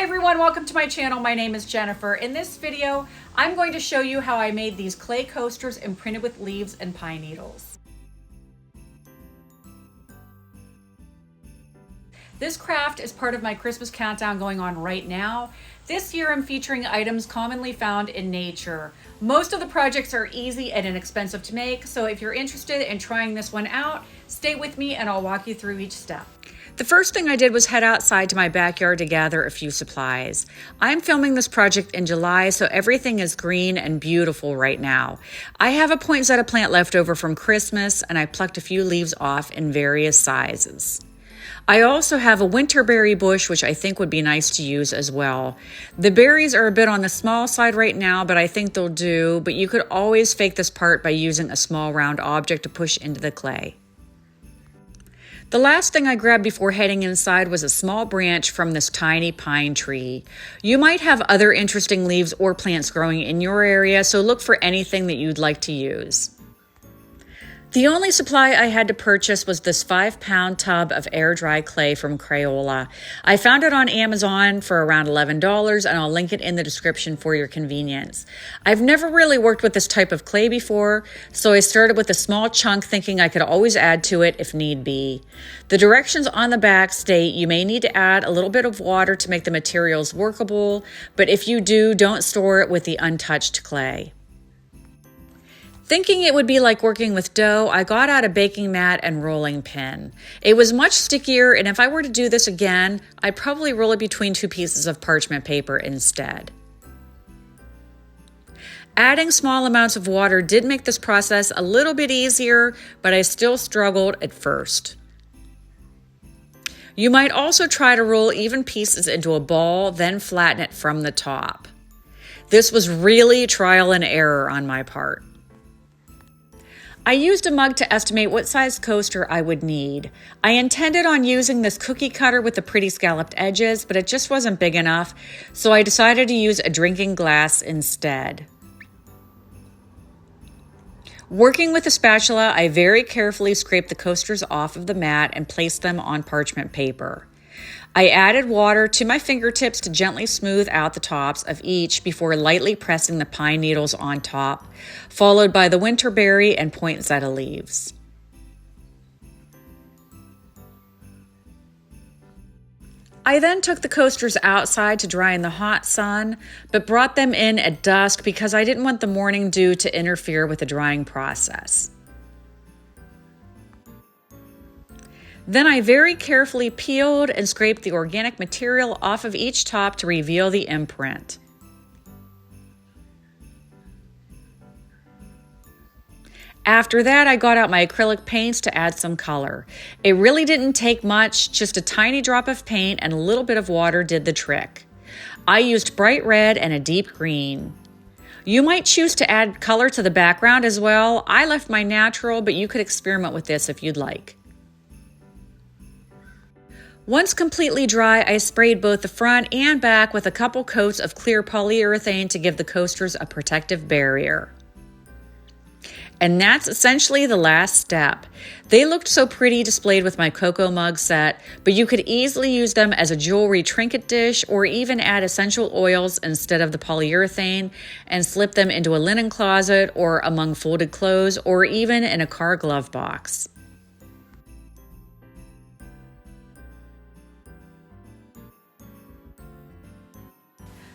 everyone, welcome to my channel. My name is Jennifer. In this video, I'm going to show you how I made these clay coasters imprinted with leaves and pine needles. This craft is part of my Christmas countdown going on right now. This year I'm featuring items commonly found in nature. Most of the projects are easy and inexpensive to make, so if you're interested in trying this one out, stay with me and I'll walk you through each step. The first thing I did was head outside to my backyard to gather a few supplies. I'm filming this project in July, so everything is green and beautiful right now. I have a poinsettia plant left over from Christmas, and I plucked a few leaves off in various sizes. I also have a winterberry bush, which I think would be nice to use as well. The berries are a bit on the small side right now, but I think they'll do, but you could always fake this part by using a small round object to push into the clay. The last thing I grabbed before heading inside was a small branch from this tiny pine tree. You might have other interesting leaves or plants growing in your area, so look for anything that you'd like to use. The only supply I had to purchase was this 5-pound tub of air-dry clay from Crayola. I found it on Amazon for around $11, and I'll link it in the description for your convenience. I've never really worked with this type of clay before, so I started with a small chunk thinking I could always add to it if need be. The directions on the back state you may need to add a little bit of water to make the materials workable, but if you do, don't store it with the untouched clay. Thinking it would be like working with dough, I got out a baking mat and rolling pin. It was much stickier, and if I were to do this again, I'd probably roll it between two pieces of parchment paper instead. Adding small amounts of water did make this process a little bit easier, but I still struggled at first. You might also try to roll even pieces into a ball, then flatten it from the top. This was really trial and error on my part. I used a mug to estimate what size coaster I would need. I intended on using this cookie cutter with the pretty scalloped edges, but it just wasn't big enough, so I decided to use a drinking glass instead. Working with a spatula, I very carefully scraped the coasters off of the mat and placed them on parchment paper. I added water to my fingertips to gently smooth out the tops of each before lightly pressing the pine needles on top, followed by the winterberry and poinsettia leaves. I then took the coasters outside to dry in the hot sun, but brought them in at dusk because I didn't want the morning dew to interfere with the drying process. Then I very carefully peeled and scraped the organic material off of each top to reveal the imprint. After that, I got out my acrylic paints to add some color. It really didn't take much, just a tiny drop of paint and a little bit of water did the trick. I used bright red and a deep green. You might choose to add color to the background as well. I left my natural, but you could experiment with this if you'd like. Once completely dry, I sprayed both the front and back with a couple coats of clear polyurethane to give the coasters a protective barrier. And that's essentially the last step. They looked so pretty displayed with my cocoa mug set, but you could easily use them as a jewelry trinket dish or even add essential oils instead of the polyurethane and slip them into a linen closet or among folded clothes or even in a car glove box.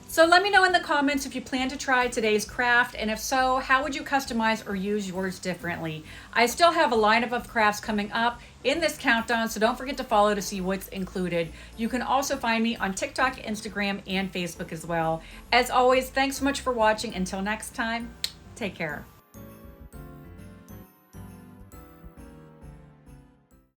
So let me know in the comments if you plan to try today's craft, and if so, how would you customize or use yours differently? I still have a lineup of crafts coming up in this countdown, so don't forget to follow to see what's included. You can also find me on TikTok, Instagram, and Facebook as well. As always, thanks so much for watching. Until next time, take care.